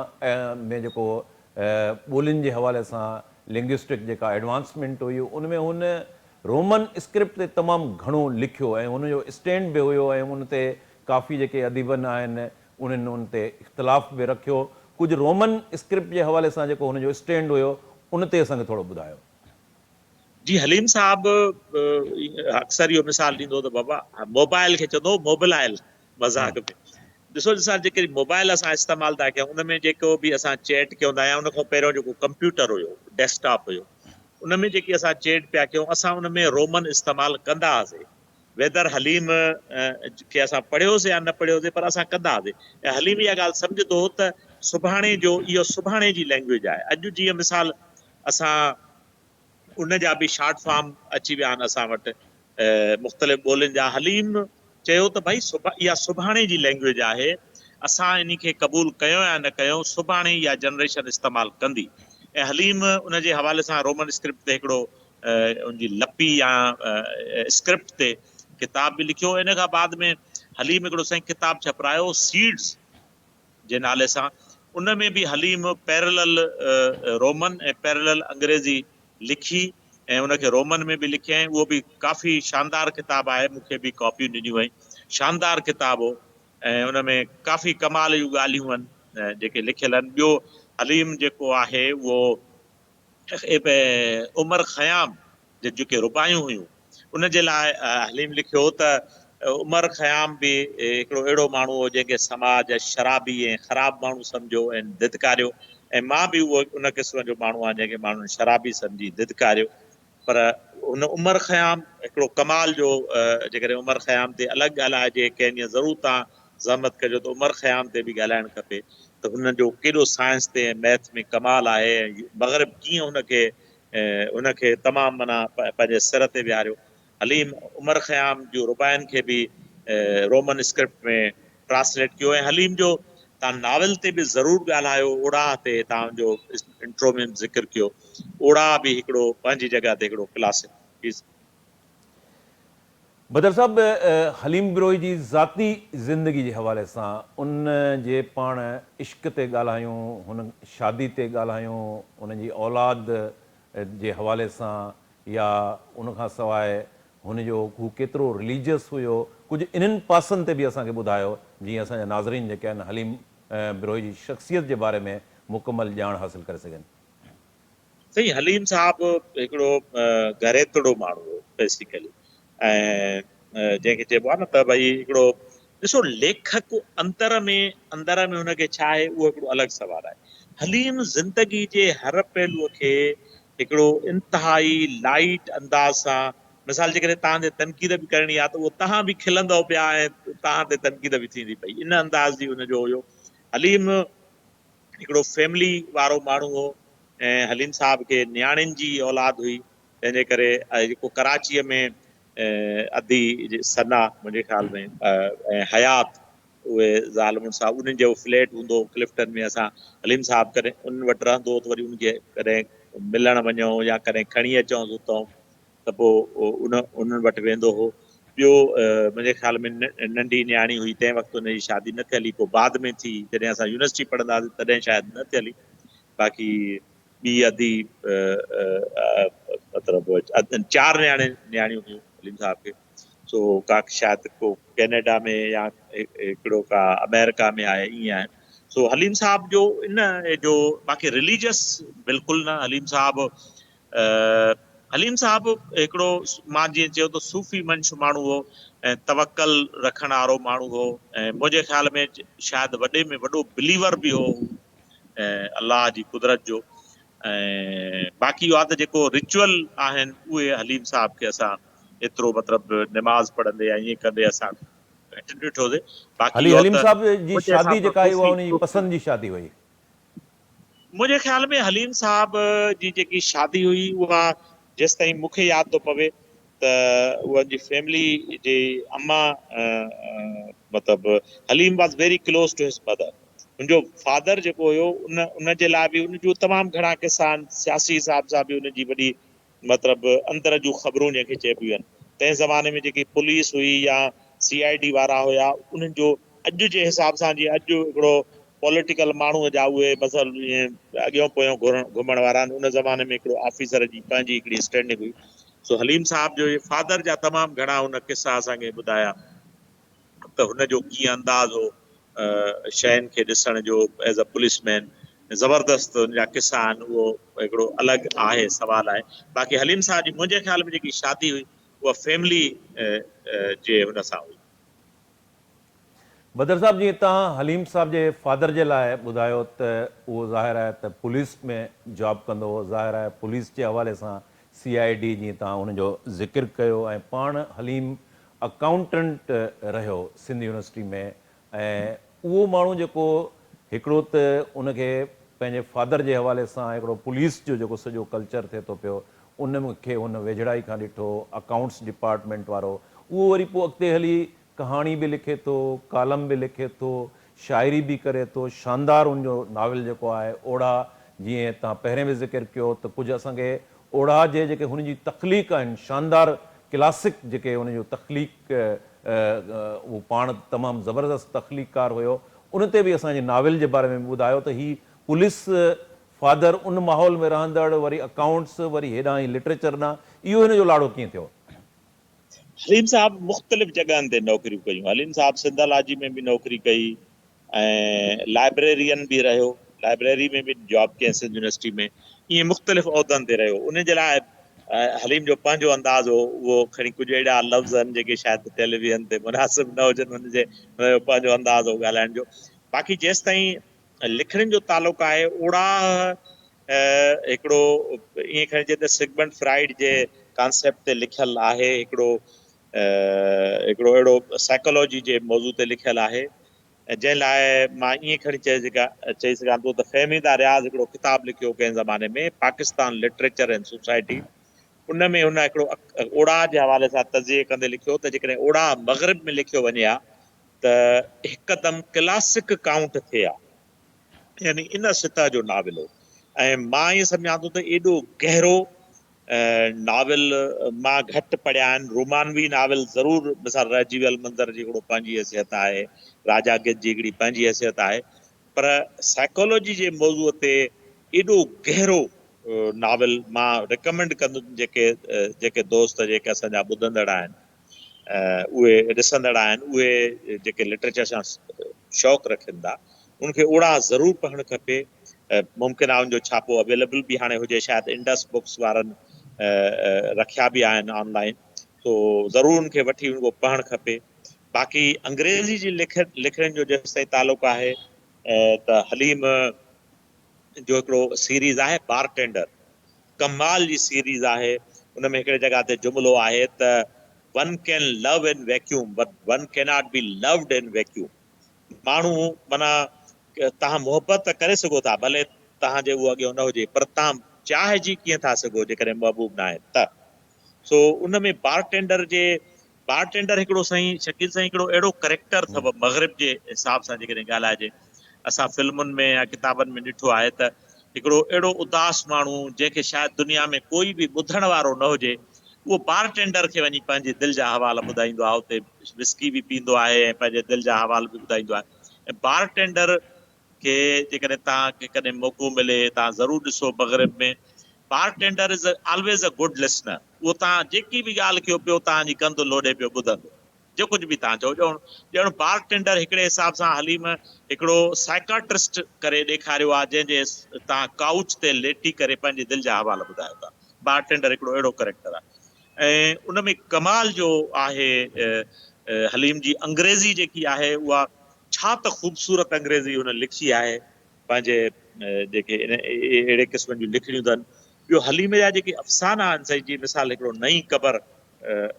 में जेको ॿोलियुनि जे हवाले सां लिंग्विस्टिक जेका एडवांसमेंट हुई, उन में हुन रोमन स्क्रिप्ट ते तमामु घणो लिखियो ऐं हुनजो स्टैंड बि हुयो, ऐं उन ते काफ़ी जेके अदीबन आहिनि उन्हनि उन ते इख़्तिलाफ़ बि रखियो। कुझु रोमन स्क्रिप्ट जे हवाले सां जेको हुनजो स्टैंड हुयो, उन ते असांखे थोरो ॿुधायो। जी, हलीम साहब अक्सर इहो मिसाल ॾींदो त बाबा मोबाइल खे चवंदो मोबाइल, मज़ाक में। ॾिसो जेके मोबाइल असां इस्तेमालु था कयूं, उन में जेको बि असां चैट कयूं था, या उन खां पहिरियों जेको कंप्यूटर हुयो, डेस्कटॉप हुयो, उन में जेकी असां चैट पिया कयूं, असां उन में रोमन इस्तेमालु कंदा हुआसीं। वेदर हलीम खे असां पढ़ियोसीं या न पढ़ियोसीं, पर असां कंदा हुआसीं। ऐं हलीम इहा ॻाल्हि सम्झंदो हो त सुभाणे जो इहो सुभाणे जी लैंग्वेज आहे। अॼु जीअं मिसाल असां उन जा बि शॉर्ट फॉर्म अची विया आहिनि असां वटि मुख़्तलिफ़ ॿोलियुनि जा। हलीम चयो त भई इहा सुभाणे जी लैंग्वेज आहे, असां इन खे क़बूल कयूं या न कयूं, सुभाणे इहा जनरेशन इस्तेमालु कंदी। ऐं हलीम उन जे हवाले सां रोमन स्क्रिप्ट ते हिकिड़ो उनजी लपी या स्क्रिप्ट ते किताब बि लिखियो। इन खां बाद में हलीम हिकिड़ो साईं किताब छपरायो सीड्स जे नाले सां। उन में बि हलीम पैरेलल रोमन ऐं पैरेलल अंग्रेज़ी लिखी, ऐं उनखे रोमन में बि लिखियईं। उहो बि काफ़ी शानदार किताब आहे, मूंखे बि कॉपियूं ॾिनियूं आहिनि। शानदार किताब हो, ऐं उन में काफ़ी कमाल जूं ॻाल्हियूं आहिनि जेके लिखियल आहिनि। ॿियो हलीम जेको आहे उहो उमर ख़याम जेके रुबायूं हुयूं, उन जे लाइ हलीम लिखियो त उमर ख़याम बि हिकिड़ो अहिड़ो माण्हू हो जंहिंखे समाज शराबी ऐं ख़राबु माण्हू सम्झो ऐं धिदकारियो। ऐं मां बि उहो उन क़िस्म जो माण्हू आहियां जंहिंखे माण्हुनि शराबी सम्झी धिदकारियो। पर उन उमर ख़याम हिकिड़ो कमाल जो, जेकॾहिं उमर ख़याम ते अलॻि ॻाल्हाइजे, कंहिं ॾींहुं ज़रूरु तव्हां ज़हमत कजो त उमर ख़याम ते बि ॻाल्हाइणु खपे। त हुन जो केॾो साइंस ते मैथ में कमाल आहे, मग़रब कीअं उनखे तमामु माना पंहिंजे सिर ते विहारियो। हलीम उमर ख़याम जो रुबाइन खे बि रोमन स्क्रिप्ट में ट्रांसलेट कयो, ऐं हलीम जो तव्हां नावल ते बि ज़रूरु ॻाल्हायो, ओड़ा ते तव्हांजो इंट्रो में ज़िक्र कयो। ओड़ा बि हिकिड़ो पंहिंजी जॻह ते हिकिड़ो क्लासिक पीस। बदर साहब, हलीम बिरोही जी ज़ाती ज़िंदगी जे हवाले सां उन जे पाण इश्क ते ॻाल्हायूं, हुन शादी ते ॻाल्हायूं, उन जी औलाद जे हवाले सां, या उन खां सवाइ हुनजो हू केतिरो रिलीजियस हुयो, कुझु इन्हनि पासनि ते बि असांखे ॿुधायो जीअं असांजा नाज़रीन जेके आहिनि हलीम बिरोही जी शख़्सियत जे बारे में मुकमल ॼाण हासिलु करे सघनि। सही, हलीम साहब हिकिड़ो घरेतड़ो माण्हू हो बेसिकली, ऐं जंहिंखे चइबो आहे न त भई हिकिड़ो ॾिसो लेखक अंदर में हुनखे छा आहे उहो हिकिड़ो अलॻि सवाल आहे। हलीम ज़िंदगी जे हर पहलूअ खे हिकिड़ो इंतिहाई लाइट अंदाज़ सां, मिसाल जे करे तव्हां ते तनक़ीद बि करणी आहे त उहो तव्हां बि खिलंदव पिया ऐं तव्हां ते तनक़ीद बि थींदी पई, इन अंदाज़ जी हुनजो हुयो। हलीम हिकिड़ो फैमिली वारो माण्हू हो, ऐं हलीम साहब खे न्याणियुनि जी औलाद हुई, तंहिंजे करे जेको कराचीअ में अधी सना मुंहिंजे ख़्याल में ऐं हयात उहे ज़ाल मुड़ुस साहब, उन्हनि जो फ्लैट हूंदो क्लिफ्टन में। असां हलीम साहब कॾहिं उन वटि रहंदो त वरी उनखे कॾहिं मिलणु वञूं या कॾहिं खणी अचूं उतां, त पोइ उन्हनि वटि वेंदो हो। ॿियो मुंहिंजे ख़्याल में नंढी न्याणी हुई, तंहिं वक़्तु हुनजी शादी न थियली, पोइ बाद में थी, जॾहिं असां यूनिवर्सिटी पढ़ंदासीं तॾहिं शायदि न थियली। बाक़ी ॿी अधी मतिलबु 4 न्याणियूं हुयूं हलीम साहब खे। सो का शायदि को कैनेडा में या हिकिड़ो का अमेरिका में आहे, ईअं आहे। सो हलीम साहब जो इन जो बाक़ी रिलीजियस बिल्कुलु न। हलीम साहब हिकिड़ो, मां जीअं चयो त सूफ़ी मंश माण्हू हो ऐं तवक्कल रखण वारो माण्हू हो, ऐं मुंहिंजे ख़्याल में शायदि वॾे में वॾो बिलीवर बि हो ऐं अलाह जी कुदरत जो। ऐं बाक़ी इहो आहे त जेको रिचुअल आहिनि उहे हलीम साहब खे असां एतिरो मतिलबु निमाज़ पढ़ंदे या ईअं कंदे असां घटि ॾिठोसीं। बाक़ी इहो हलीम त साहब जी मुंहिंजे शादी हिसाब सां जेका आई उहा उनजी सूफ़ी, पसंदि जी शादी हुई। मुंहिंजे ख़्याल में हलीम साहब जी जेकी शादी हुई उहा जेसि ताईं मूंखे यादि थो पवे त उहा जी फैमिली जे अम्मा मतिलबु Halim was very close to his mother. मुंहिंजो फादर जेको हुयो उन जे लाइ बि उनजूं तमामु घणा किसा आहिनि, सियासी हिसाब सां बि उनजी वॾी मतिलबु अंदर जूं ख़बरूं जंहिंखे चइबियूं आहिनि। तंहिं ज़माने में जेकी पुलिस हुई या CID वारा हुया, उन्हनि जो अॼु जे हिसाब सां, जीअं अॼु हिकिड़ो पॉलिटिकल माण्हूअ जा उहे मसल ईअं अॻियों पोयों घुमण वारा आहिनि, उन ज़माने में हिकिड़ो ऑफिसर जी पंहिंजी हिकिड़ी स्टैंडिंग हुई। सो हलीम साहब जो फादर जा तमामु घणा हुन किसा असांखे ॿुधाया त हुनजो कीअं अंदाज़ हो शयुनि खे ॾिसण जो एज़ अ पुलिसमैन। ज़बरदस्त जा किसा आहिनि, उहो हिकिड़ो अलॻि आहे, सवाल आहे। बाक़ी हलीम साहब जी मुंहिंजे ख़्याल में जेकी शादी हुई उहा फैमिली जे हुन सां हुई। बदर साहब, जीअं तव्हां हलीम साहब जे फादर जे लाइ ॿुधायो त उहो ज़ाहिर आहे त पुलिस में जॉब कंदो हो, ज़ाहिर आहे पुलिस जे हवाले सां CID जीअं तव्हां हुनजो ज़िक्र कयो, ऐं पाण हलीम अकाउंटेंट रहियो सिंध यूनिवर्सिटी में। ऐं उहो माण्हू जेको हिकिड़ो त उनखे पंहिंजे फादर जे हवाले सां हिकिड़ो पुलिस जो जेको सॼो कल्चर थिए थो पियो उनखे हुन वेझड़ाई खां ॾिठो, अकाउंट्स डिपार्टमेंट वारो, उहो वरी पोइ अॻिते हली कहाणी बि लिखे थो, कालम बि लिखे थो, शाइरी बि करे थो। शानदार उनजो नाविल जेको आहे ओड़ा, जीअं तव्हां पहिरें बि ज़िक्र कयो त कुझु असांखे ओड़ा जे जेके हुनजी तख़लीक़ आहिनि, शानदार क्लासिक जेके हुनजो तख़लीक़, उहो पाण तमामु ज़बरदस्त तख़लीक़कार हुयो। उन ते बि असांजे नाविल जे बारे में ॿुधायो त हीअ पुलिस फादर उन माहौल में रहंदड़, वरी अकाउंट्स, वरी हेॾां ई लिटरेचर ॾांहुं, इहो हिन जो लाड़ो कीअं थियो? हलीम साहब मुख़्तलिफ़ जॻहनि ते नौकरियूं कयूं। हलीम साहब सिंधालाजी में बि नौकरी कई ऐं लाइब्रेरियन बि रहियो, लाइब्रेरी में बि जॉब कयईं सिंध यूनिवर्सिटी में। ईअं मुख़्तलिफ़ उहिदनि ते रहियो। उन जे लाइ हलीम जो पंहिंजो अंदाज़ हो, उहो खणी कुझु अहिड़ा लफ़्ज़ आहिनि जेके शायदि टेलीविज़न ते मुनासिब न हुजनि, हुनजे पंहिंजो अंदाज़ हो ॻाल्हाइण जो। बाक़ी जेसि ताईं लिखण जो तालुक़ु आहे, ओड़ा हिकिड़ो ईअं खणिजे त सिगमंड फ्राइड जे कॉन्सेप्ट ते लिखियलु आहे, हिकिड़ो अहिड़ो साइकोलॉजी जे मौज़ू ते लिखियलु आहे। जंहिं लाइ मां ईअं खणी चई सघां थो त फ़हमीदा रियाज़ हिकिड़ो किताबु लिखियो कंहिं ज़माने में, पाकिस्तान लिटरेचर एंड सोसाइटी। उन में हुन हिकिड़ो ओड़ा जे हवाले सां तज़िये कंदे लिखियो त जेकॾहिं ओड़ा मग़रिब में लिखियो वञे हा त हिकदमि क्लासिक काउंट थिए हा, यानी इन सतह जो नाविल हो। ऐं मां ईअं सम्झां थो त एॾो गहरो नाविल मां घटि पढ़िया आहिनि। रोमानवी नाविल ज़रूरु, मिसाल रहिजी वियल मंदर जी हिकिड़ो पंहिंजी हैसियत आहे, राजा गिद जी हिकिड़ी पंहिंजी हैसियत आहे, पर साइकोलॉजी जे मौज़ूअ ते एॾो गहरो नाविल मां रिकमेंड कंदुमि जेके दोस्त जेके असांजा ॿुधंदड़ आहिनि, उहे ॾिसंदड़ आहिनि, उहे जेके लिटरेचर सां शौक़ु रखनि था, उनखे ओड़ा ज़रूरु पढ़णु खपे। मुमकिन आहे उनजो छापो अवेलेबल बि हाणे हुजे, शायदि इंडस बुक्स वारनि रखिया बि आहिनि ऑनलाइन, तो ज़रूरु उनखे वठी उनको पढ़णु खपे। बाक़ी अंग्रेज़ी जी लिखण जो जेसि ताईं तालुक़ु आहे त हलीम जो हिकिड़ो सीरीज़ आहे बारटेंडर, कमाल जी सीरीज़ आहे। उन में हिकिड़े जॻह ते जुमिलो आहे त one can love in vacuum but one can not be loved in vacuum. माण्हू माना तव्हां मोहबत त करे सघो था, भले तव्हांजे उहो अॻियां न हुजे, पर तव्हां चाहिजी कीअं था सघो जेकॾहिं महबूब न आहे त। सो उन में बारटेंडर हिकिड़ो साईं शकील साईं हिकिड़ो अहिड़ो करेक्टर अथव मग़रिब जे हिसाब सां जेकॾहिं ॻाल्हाइजे। असां फिल्मुनि में या किताबनि में ॾिठो आहे त हिकिड़ो अहिड़ो उदास माण्हू जंहिंखे शायदि दुनिया में कोई बि ॿुधण वारो न हुजे, उहो बारटेंडर खे वञी पंहिंजे दिलि जा हवाला ॿुधाईंदो आहे, उते विस्की बि पींदो आहे ऐं पंहिंजे दिलि जा हवाला बि ॿुधाईंदो आहे। ऐं बारटेंडर खे जेकॾहिं तव्हांखे कॾहिं मौक़ो मिले, तव्हां ज़रूरु ॾिसो मग़रिब में। Bartender is always a good listener. उहो तव्हां जेकी बि ॻाल्हि कयो पियो तव्हांजी कंधु लोॾे पियो ॿुधंदो, जो कुझु बि तव्हां चओ। ॼण बारटेंडर हिकिड़े हिसाब सां हलीम हिकिड़ो साइकाट्रिस्ट करे ॾेखारियो आहे, जंहिंजे तव्हां काउच ते लेटी करे पंहिंजे दिलि जा हवाला ॿुधायो था। बारटेंडर हिकिड़ो अहिड़ो करेक्टर आहे। ऐं उन में कमाल जो आहे हलीम जी अंग्रेज़ी जेकी आहे उहा छा त ख़ूबसूरत अंग्रेज़ी हुन लिखी आहे। पंहिंजे जेके अहिड़े क़िस्म जूं लिखणियूं अथनि। ॿियो हलीम जा जेके अफ़साना आहिनि, साईं जी मिसाल हिकिड़ो नई क़बर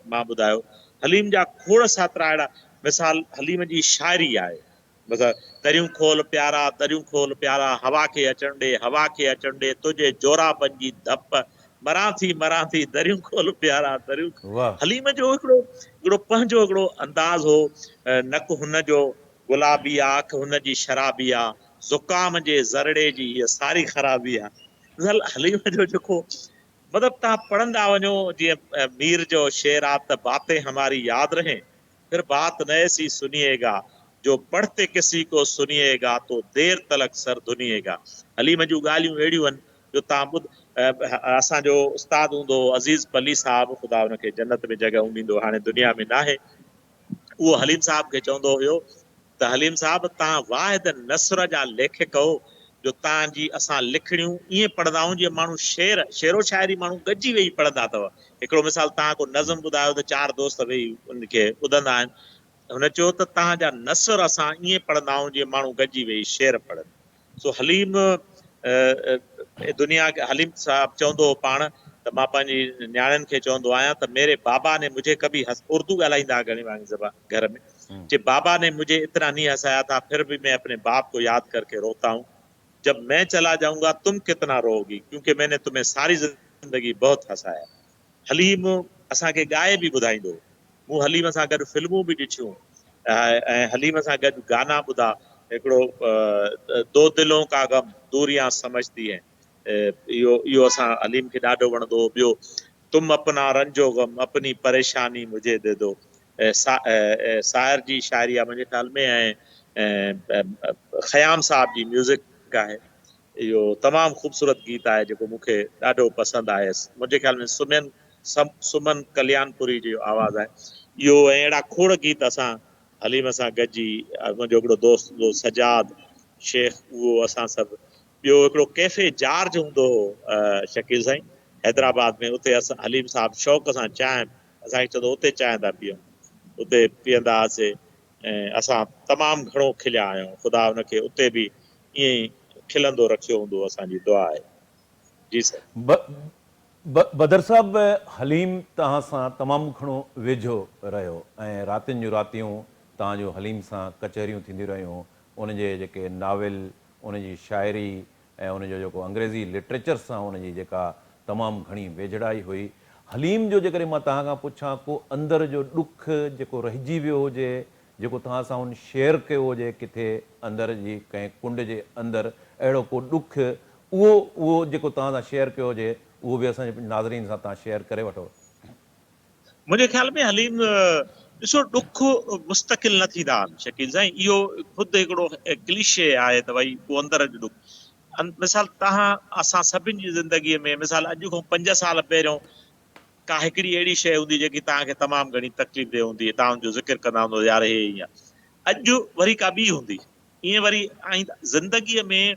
मां ॿुधायो, हलीम जा खोड़ सातरा अहिड़ा। मिसाल हलीम जी शाइरी आहे, मतिलबु दरियूं खोल प्यारा, दरियूं खोल प्यारा, हवा खे अचण ॾे, हवा खे अचण ॾे, तुंहिंजे जोराबनि जी धप, मरां थी दरियूं खोल प्यारा, दरियूं। वाह। हलीम जो हिकिड़ो पंहिंजो हिकिड़ो अंदाज़ हो। नक हुनजो गुलाबी आहे, अख हुनजी शराबी आहे, ज़ुकाम जे ज़रड़े जी हीअ सारी ख़राबी आहे। हलीम जो जेको मतिलबु तव्हां पढ़ंदा वञो, जीअं मीर जो शेर आहे त बातें हमारी यादि रहे फिर बात न ऐसी सुनिएगा, जो पढ़ते किसी को सुनिएगा तो देर तलक सर धुनिएगा। हलीम जूं ॻाल्हियूं अहिड़ियूं आहिनि जो तव्हां असांजो उस्तादु हूंदो अज़ीज़ पली साहिबु, ख़ुदा हुनखे जन्नत में जॻह ॾींदो, हाणे दुनिया में न आहे। उहो हलीम साहिब खे चवंदो हुयो त हलीम साहिब तव्हां वाहिद नसर जा लेखक हो, जो तव्हांजी असां लिखणियूं ईअं पढ़ंदा आहियूं जीअं माण्हू शेरो शाइरी माण्हू गॾिजी वेही पढ़ंदा अथव। हिकिड़ो मिसाल तव्हां को नज़म ॿुधायो त 4 दोस्त वेही उनखे ॿुधंदा आहिनि। हुन चयो त तव्हांजा नसर असां ईअं पढ़ंदा आहियूं जीअं माण्हू गॾिजी वेही शेर पढ़नि। सो हलीम दुनिया खे हलीम साहिब चवंदो हो पाण त मां पंहिंजी न्याणियुनि खे चवंदो आहियां त मेरे बाबा ने मुझे कभी उर्दू ॻाल्हाईंदा घणी घर में, जे बाबा ने मुझे इतना नहीं हंसाया था फिर भी मैं अपने बाप को याद करके रोता हूँ। जब मैं चला जाऊंगा तुम कितना रोओगी, क्योंकि मैंने तुम्हें सारी जिंदगी बहुत हंसाया। हलीम असांखे ॻाए बि ॿुधाईंदो। मूं हलीम सां गॾु फिल्मूं बि ॾिठियूं ऐं हलीम सां गॾु गाना ॿुधा। हिकिड़ो दो दिलों का गम दूरियां समझती है, इहो असां हलीम खे ॾाढो वणंदो। ॿियो तुम अपना रंजो गम अपनी परेशानी मुझे दे दो, साहिर जी शाइरी आहे मुंहिंजे ख़्याल में। ऐं ख़याम साहब जी म्यूज़िक आहे। इहो तमामु ख़ूबसूरत गीत आहे जेको मूंखे ॾाढो पसंदि आहे। मुंहिंजे ख़्याल में सुमन कल्याणपुरी जो आवाज़ु आहे इहो। ऐं अहिड़ा खोड़ गीत असां हलीम सां गॾिजी, मुंहिंजो हिकिड़ो दोस्त हुओ सजाद शेख, उहो असां सभु। ॿियो हिकिड़ो कैफ़े जार्ज हूंदो हो शकील साईं हैदराबाद में, उते असां हलीम साहिबु शौक़ सां चांहि असांखे चवंदो उते चांहि था पीऊं, उते पीअंदा हुआसीं। ऐं असां तमामु घणो खिलिया आहियूं। ख़ुदा हुनखे उते बि ईअं ई खिलंदो रखियो हूंदो, असांजी दुआ आहे। जी सर। बदर साहब, हलीम तव्हां सां तमामु घणो वेझो रहियो ऐं रातियुनि जूं रातियूं तव्हांजो हलीम सां कचहरियूं थींदियूं रहियूं, उनजे जेके नाविल, उनजी शाइरी ऐं उनजो जेको अंग्रेज़ी लिटरेचर सां उनजी जेका तमामु घणी वेझड़ाई हुई। हलीम जो जेकॾहिं मां तव्हां खां पुछां को अंदरि जो ॾुख जेको रहिजी वियो हुजे, जेको तव्हां सां हुन शेयर कयो हुजे किथे अंदरि जी कंहिं कुंड जे अंदरि, अहिड़ो को ॾुख, उहो जेको तव्हां सां शेयर कयो हुजे, उहो बि असांजे नाज़रीन सां तव्हां शेयर करे वठो। मुंहिंजे ख़्याल में हलीम ॾिसो ॾुख मुस्तक़िल न थींदा आहिनि शकील साईं, इहो ख़ुदि हिकिड़ो क्लीशे आहे त भई को अंदरि जो ॾुख। मिसाल तव्हां असां सभिनि जी ज़िंदगीअ में मिसाल अॼु खां 5 साल पहिरियों का हिकिड़ी अहिड़ी शइ हूंदी जेकी तव्हांखे तमामु घणी तकलीफ़ ॾे हूंदी, तव्हां हुनजो ज़िक्र कंदा हूंदो यार हे ईअं। अॼु वरी का ॿी हूंदी ईअं वरी। ऐं ज़िंदगीअ में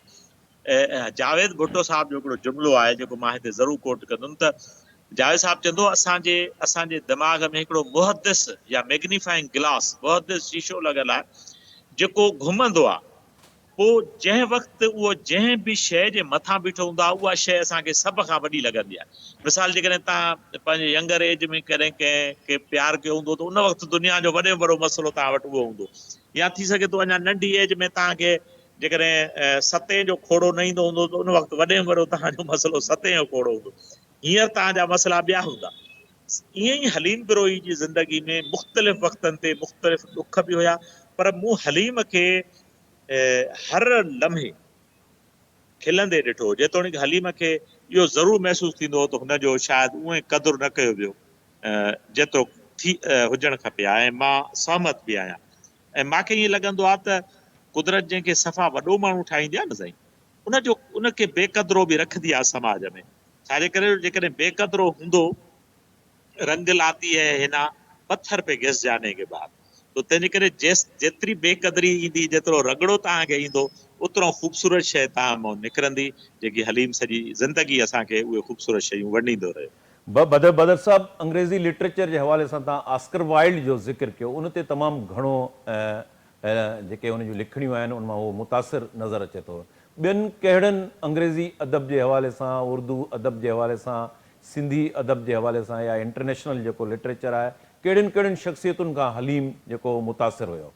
जावेद भुट्टो साहब जो हिकिड़ो जुमिलो आहे जेको मां हिते ज़रूरु कोट कंदुमि त जावेद साहब चवंदो असांजे दिमाग़ में हिकिड़ो मुहदिस या मैग्नीफाइंग ग्लास, मुहदिस शीशो लॻल आहे जेको घुमंदो आहे। पोइ जंहिं वक़्तु उहो जंहिं बि शइ जे मथां बीठो हूंदो आहे उहा शइ असांखे सभ खां वॾी लॻंदी आहे। मिसाल जेकॾहिं तव्हां पंहिंजे यंगर एज में कॾहिं कंहिं प्यार कयो हूंदो त उन वक़्तु दुनिया जो वॾे में वॾो मसइलो तव्हां वटि उहो हूंदो। या थी सघे थो अञा नंढी एज में तव्हांखे जेकॾहिं सते जो खोड़ो न ईंदो हूंदो त उन वक़्तु वॾे में वॾो तव्हांजो मसइलो सते जो खोड़ो हूंदो। हींअर तव्हांजा मसइला ॿिया हूंदा। ईअं ई हलीम बिरोई जी ज़िंदगी में मुख़्तलिफ़ वक़्तनि ते मुख़्तलिफ़ ॾुख बि हुया, पर मूं हलीम खे हर लम्हे खिलंदे ॾिठो। जेतोणीकि हलीम खे इहो ज़रूरु महसूसु थींदो हो त हुनजो शायदि उहे क़दुरु न कयो वियो जेतिरो थी हुजणु खपे। ऐं मां सहमत बि आहियां। ऐं मूंखे ईअं लॻंदो आहे त कुदरत जंहिंखे सफ़ा वॾो माण्हू ठाहींदी आहे न साईं, उनखे बेक़दरो बि रखंदी आहे समाज में। छाजे करे जेकॾहिं बेक़दरो हूंदो, रंग लाती है हिना पत्थर पे घिस जाने के बाद, तो तंहिंजे करे जेतिरी बेक़दरी ईंदी, जेतिरो रगड़ो तव्हांखे ईंदो, ओतिरो ख़ूबसूरत शइ तव्हां मां निकिरंदी, जेकी हलीम सॼी ज़िंदगी असांखे उहे ख़ूबसूरत शयूं वंडींदो रहियो। बदर साहब, अंग्रेज़ी लिटरेचर जे हवाले सां तव्हां ऑस्कर वाइल्ड जो ज़िक्र कयो, उन ते तमामु घणो जेके उन जूं लिखणियूं आहिनि उन मां उहो मुतासिर नज़र अचे थो। ॿियनि कहिड़नि अंग्रेज़ी अदब जे हवाले सां, उर्दू अदब जे हवाले सां, सिंधी अदब जे हवाले सां या इंटरनेशनल जेको लिटरेचर आहे, कहिड़ियुनि कहिड़ियुनि शख़्सियतुनि खां हलीम जेको मुतासिर हुयो?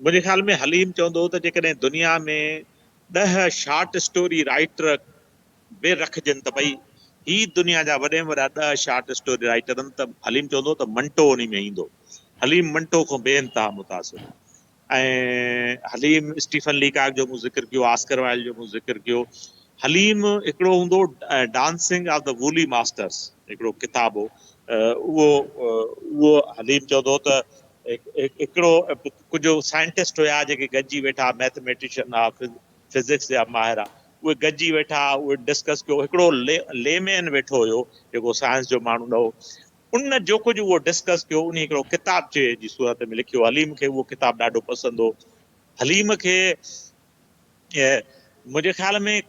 मुंहिंजे ख़्याल में हलीम चवंदो त जेकॾहिं दुनिया में 10 शॉर्ट स्टोरी राइटर बि रखजनि त भई ही दुनिया जा वॾे में वॾा 10 शॉर्ट स्टोरी राइटर आहिनि, त हलीम चवंदो त मंटो उन में ईंदो। हलीम मंटो खां बेइंतहा मुतासिर। ऐं हलीम स्टीफन लीकाक जो मूं ज़िक्र कयो, ऑस्कर वाइल्ड जो मूं ज़िक्र कयो। हलीम हिकिड़ो हूंदो dancing of the woolly masters, हिकिड़ो किताब हो, उहो हलीम चवंदो त हिकिड़ो कुझु साइंटिस्ट हुया जेके गॾिजी वेठा, मैथमेटिशियन आहे, फिजिक्स जा माहिर आहे, उहे गॾिजी वेठा, उहे डिस्कस कयो। हिकिड़ो लेमैन वेठो हुयो जेको साइंस जो माण्हू न हो, उन जो कुझु उहो डिस्कस कयो, उन हिकिड़ो किताब जी सूरत में लिखियो। हलीम खे उहो किताबु ॾाढो पसंदि हो। हलीम खे मुंहिंजे ख़्याल में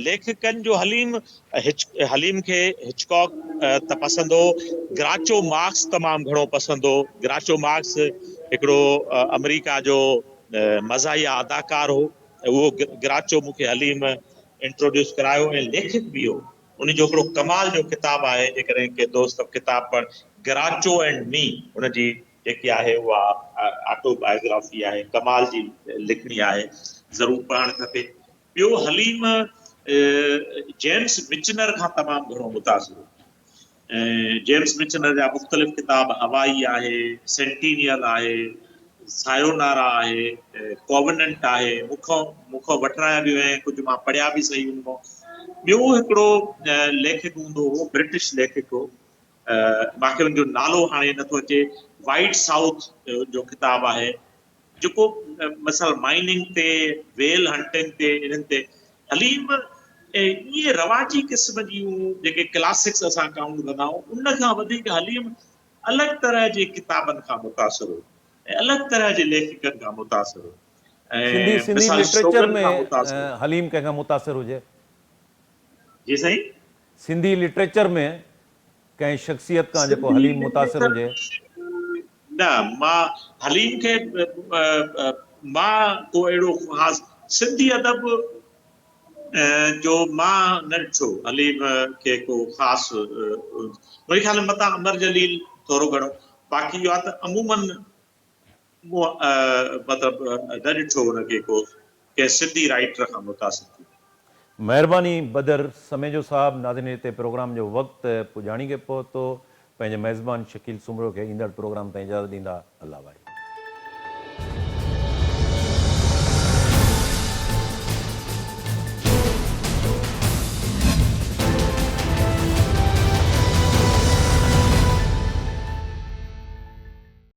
लेखकनि जो हलीम खे हिचकॉक त पसंदि हो, ग्राचो मार्क्स तमामु घणो पसंदि हो। ग्राचो मार्क्स हिकिड़ो अमेरिका जो मज़ाहिया अदाकार हो। उहो ग्राचो मूंखे हलीम इंट्रोड्यूस करायो ऐं लेखक बि हो। उनजो हिकिड़ो कमाल जो किताबु आहे, जेकॾहिं के दोस्त किताबु पढ़, ग्राचो एंड मी, उनजी जेकी आहे उहा ऑटोबायोग्राफी आहे, कमाल जी लिखणी आहे, ज़रूरु पढ़णु खपे। ॿियो हलीम जेम्स मिचनर खां तमामु घणो मुतासिर हो। ऐं जेम्स मिचनर जा मुख़्तलिफ़ किताब, हवाई आहे, सेंटीनियल आहे, सायोनारा आहे, कॉवेनेंट आहे, मूंखां वठराया बि हुआ, कुझु मां पढ़िया बि सही हुनमां। ॿियो हिकिड़ो लेखक हूंदो हो, ब्रिटिश लेखक हो, मूंखे हुनजो नालो हाणे नथो अचे, वाइट साउथ जो किताबु आहे, जेको मसल माइनिंग ते, वेल हंटिंग ते, इन्हनि ते। हलीम इहे रवाजी क़िस्म जूं जेके क्लासिक्स असां काउंट कंदा आहियूं, उन खां वधीक हलीम अलॻि तरह जे किताबनि खां मुतासिर हो ऐं अलॻि तरह जे लेखकनि खां मुतासिर हो। ऐं सिंधी मिसाल लिटरेचर शोगन खां मुतासिर हो। में हलीम कंहिंखां मुतासिर हुजे? जी साईं? सिंधी लिटरेचर में कंहिं शख़्सियत खां जेको सिंधी हलीम मुतासिर लिटरेचर हुजे? न, मां हलीम खे मां को अहिड़ो ख़ासि सिंधी अदब जो मां न ॾिठो हलीम खे को ख़ासि। मुंहिंजे ख़्याल में मतां अमर जलील थोरो घणो, बाक़ी इहो आहे त अमूमन मूं मतिलबु न ॾिठो हुनखे को कंहिं सिंधी राइटर खां मुतासिर थी। महिरबानी बदर समेजो साहब। नाज़रीन, हिते प्रोग्राम जो वक़्तु पुॼाणी खे पहुतो। पंहिंजे मेज़बान शकील सुमरो खे ईंदड़ प्रोग्राम ताईं इजाज़त ॾींदा। अल्लाह भाई।